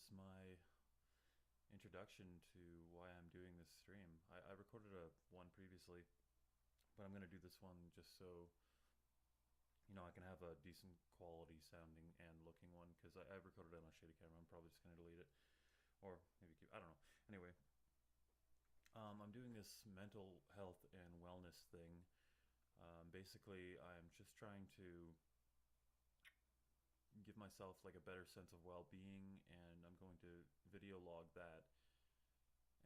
is my introduction to why I'm doing this stream. I recorded one previously, but I'm gonna do this one just so I can have a decent quality sounding and looking one because I've recorded it on a shitty camera. I'm probably just gonna delete it or maybe keep. I don't know. Anyway, I'm doing this mental health and wellness thing. Basically, I'm just trying to give myself like a better sense of well-being, and I'm going to video log that.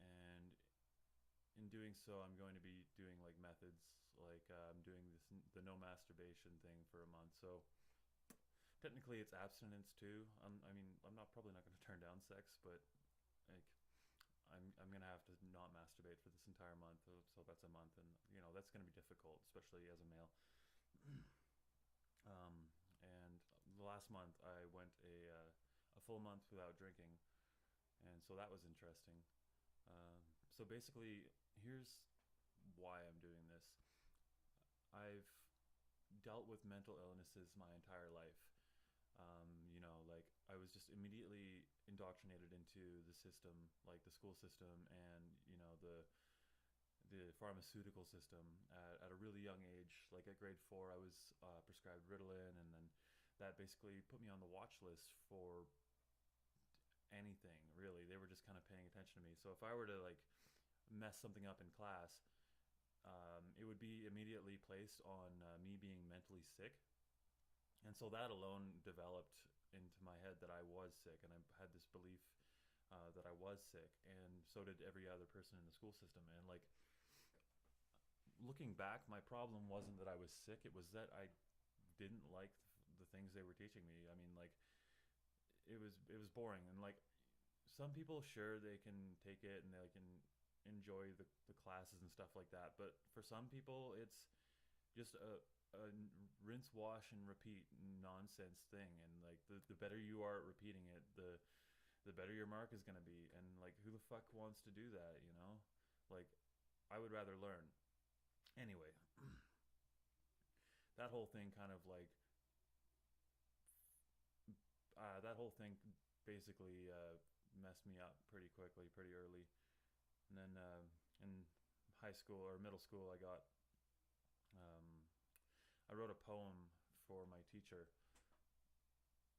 And in doing so, I'm going to be doing like methods, like I'm doing the no masturbation thing for a month. So technically, it's abstinence too. I mean, I'm not probably not going to turn down sex, but like I'm gonna have to not masturbate for this entire month. So that's a month, and that's gonna be difficult, especially as a male. And the last month, I went a full month without drinking, and so that was interesting. So basically, here's why I'm doing this. I've dealt with mental illnesses my entire life. Like I was just immediately indoctrinated into the system, like the school system, and the pharmaceutical system at a really young age. Like at grade 4, I was prescribed Ritalin, and then that basically put me on the watch list for anything. Really, they were just kind of paying attention to me. So if I were to like mess something up in class, it would be immediately placed on me being mentally sick. And so that alone developed into my head that I was sick, and I had this belief that I was sick, and so did every other person in the school system. And like looking back, my problem wasn't that I was sick; it was that I didn't like the things they were teaching me. I mean, like it was boring, and like some people, sure, they can take it and they can enjoy the classes and stuff like that. But for some people, it's just a rinse, wash, and repeat nonsense thing. And like the better you are at repeating it, the better your mark is gonna be. And like, who the fuck wants to do that? Like, I would rather learn. Anyway, that whole thing kind of like that whole thing basically messed me up pretty quickly, pretty early. And then in high school or middle school, um, I wrote a poem for my teacher,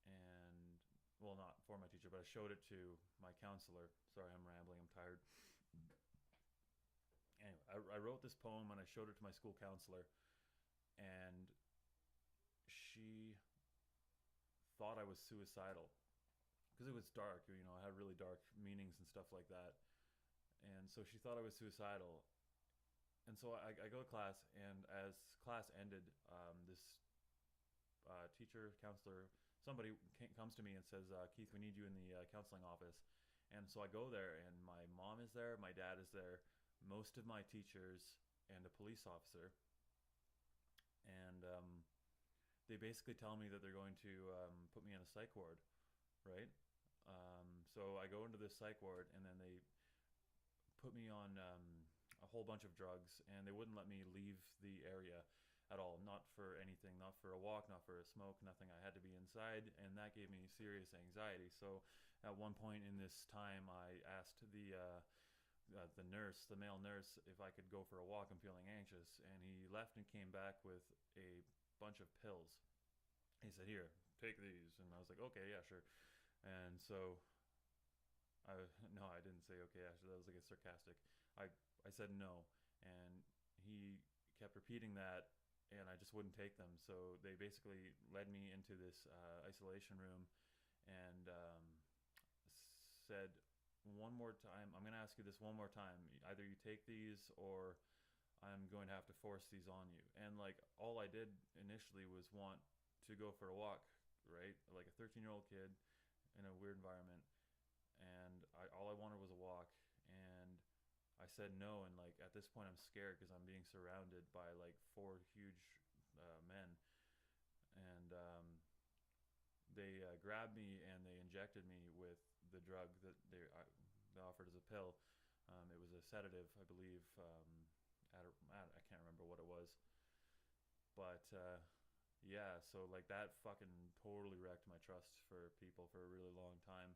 and well, not for my teacher, but I showed it to my counselor. Sorry, I'm rambling. I'm tired. Anyway, I wrote this poem and I showed it to my school counselor, and she thought I was suicidal because it was dark. I had really dark meanings and stuff like that, and so she thought I was suicidal. And so I go to class, and as class ended, this teacher, counselor, somebody comes to me and says, Keith, we need you in the counseling office. And so I go there, and my mom is there, my dad is there, most of my teachers, and a police officer. And they basically tell me that they're going to put me in a psych ward, right? So I go into this psych ward, and then they put me on a whole bunch of drugs, and they wouldn't let me leave the area at all. Not for anything, not for a walk, not for a smoke, nothing. I had to be inside, and that gave me serious anxiety. So at one point in this time, I asked the nurse, the male nurse, if I could go for a walk. I'm feeling anxious, and he left and came back with a bunch of pills. He said, "Here, take these," and I was like, "Okay, yeah, sure." And so no, I didn't say okay. Actually, that was like a sarcastic. I I said no, and he kept repeating that, and I just wouldn't take them. So they basically led me into this isolation room, and said, "One more time, I'm going to ask you this one more time. Either you take these, or I'm going to have to force these on you." And like all I did initially was want to go for a walk, right? Like a 13-year-old kid in a weird environment, and all I wanted was a walk, and I said no. And like at this point, I'm scared because I'm being surrounded by like four huge men, and they grabbed me and they injected me with the drug that they offered as a pill. It was a sedative, I believe. I can't remember what it was, but yeah. So like that fucking totally wrecked my trust for people for a really long time.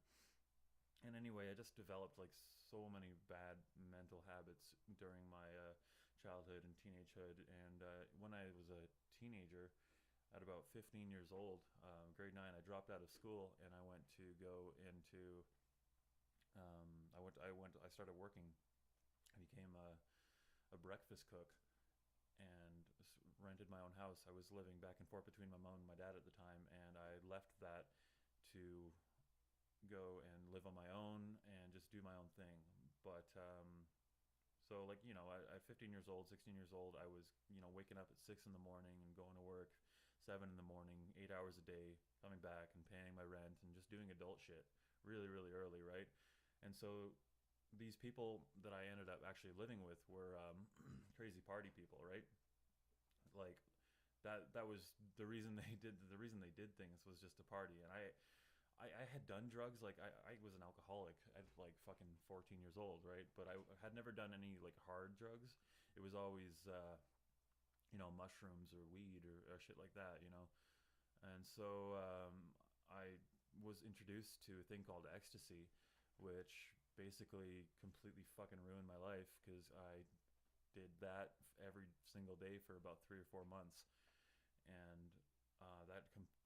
And anyway, I just developed like so many bad mental habits during my childhood and teenagehood. And when I was a teenager, at about 15 years old, grade 9, I dropped out of school and I went to go into. I started working. I became a breakfast cook and rented my own house. I was living back and forth between my mom and my dad at the time, and I left that to go and live on my own and just do my own thing. But so like at 15 years old, 16 years old, I was waking up at 6 in the morning and going to work 7 in the morning, 8 hours a day, coming back and paying my rent and just doing adult shit really really early, right? And so these people that I ended up actually living with were crazy party people, right? Like that was the reason they did things was just to party. And I had done drugs. Like I was an alcoholic at like fucking 14 years old, right? But I had never done any like hard drugs. It was always mushrooms or weed or shit like that, And so I was introduced to a thing called ecstasy, which basically completely fucking ruined my life because I did that every single day for about 3 or 4 months. And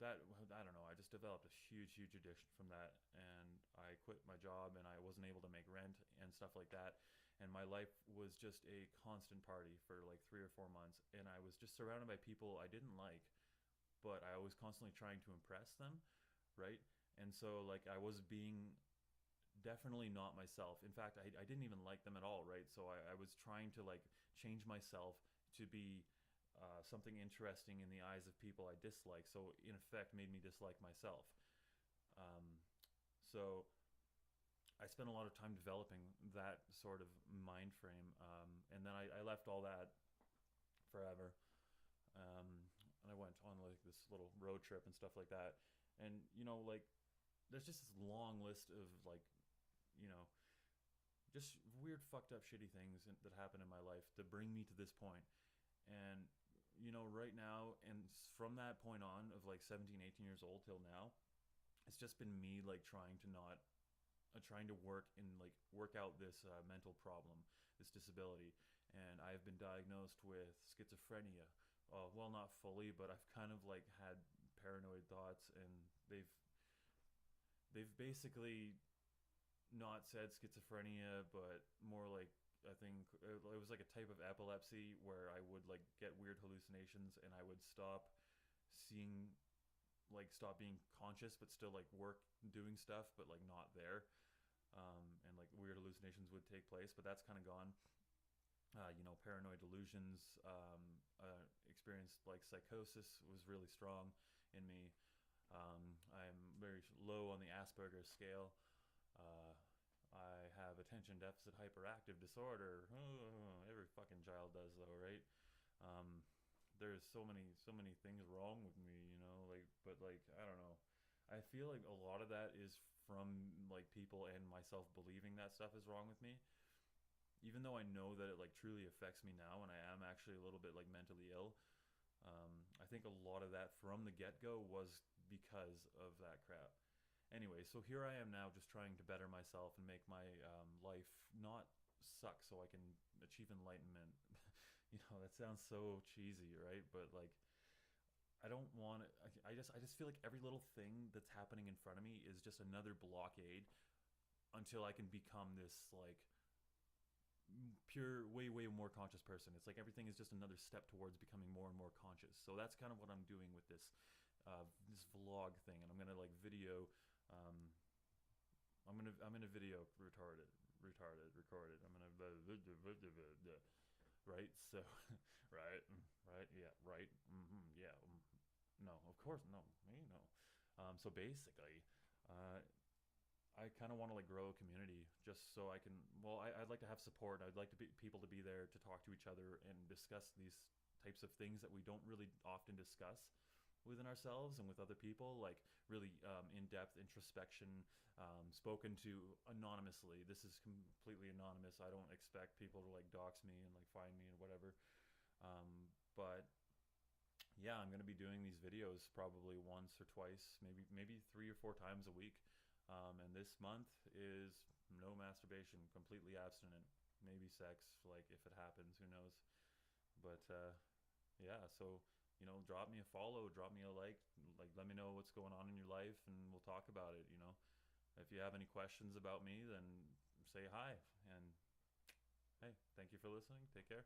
that I don't know. I just developed a huge addiction from that, and I quit my job, and I wasn't able to make rent and stuff like that. And my life was just a constant party for like 3 or 4 months, and I was just surrounded by people I didn't like, but I was constantly trying to impress them, right? And so like I was being definitely not myself. In fact, I didn't even like them at all, right? So I was trying to like change myself to be something interesting in the eyes of people I dislike. So in effect, made me dislike myself. Um, so I spent a lot of time developing that sort of mind frame, and then I left all that forever. Um, and I went on like this little road trip and stuff like that. And like there's just this long list of like you know just weird fucked up shitty things that happened in my life to bring me to this point. And right now, and from that point on of like 17, 18 years old till now, it's just been me like trying to work and like work out this mental problem, this disability. And I've been diagnosed with schizophrenia. Well, not fully, but I've kind of like had paranoid thoughts, and they've basically not said schizophrenia, but more like I think it was like a type of epilepsy where I would like get weird hallucinations, and I would seeing stop being conscious, but still like work doing stuff, but like not there. And like weird hallucinations would take place, but that's kind of gone. Paranoid delusions. Experienced like psychosis was really strong in me. I'm very low on the Asperger's scale. Uh, I have attention deficit hyperactive disorder. Every fucking child does, though, right? Um, there's so many things wrong with me, like, but like I don't know. I feel like a lot of that is from like people and myself believing that stuff is wrong with me, even though I know that it like truly affects me now, and I am actually a little bit like mentally ill. I think a lot of that from the get go was because of that crap. Anyway, so here I am now just trying to better myself and make my life not suck so I can achieve enlightenment. That sounds so cheesy, right? But like I don't want it. I just feel like every little thing that's happening in front of me is just another blockade until I can become this like pure way more conscious person. It's like everything is just another step towards becoming more and more conscious. So that's kind of what I'm doing with this vlog thing, and I'm gonna like video. Um, I'm gonna video recorded. I'm gonna right. So right, yeah, right, yeah. No, of course, no, me, no. So basically, uh, I kind of want to like grow a community just so I can. Well, I'd like to have support. I'd like to be people to be there to talk to each other and discuss these types of things that we don't really often discuss within ourselves and with other people, like really in-depth introspection, spoken to anonymously. This is completely anonymous. I don't expect people to like dox me and like find me and whatever. But yeah, I'm going to be doing these videos probably once or twice, maybe 3 or 4 times a week. And this month is no masturbation, completely abstinent. Maybe sex, like if it happens, who knows? But yeah, so drop me a follow, drop me a like let me know what's going on in your life, and we'll talk about it. If you have any questions about me, then say hi. And hey, thank you for listening. Take care.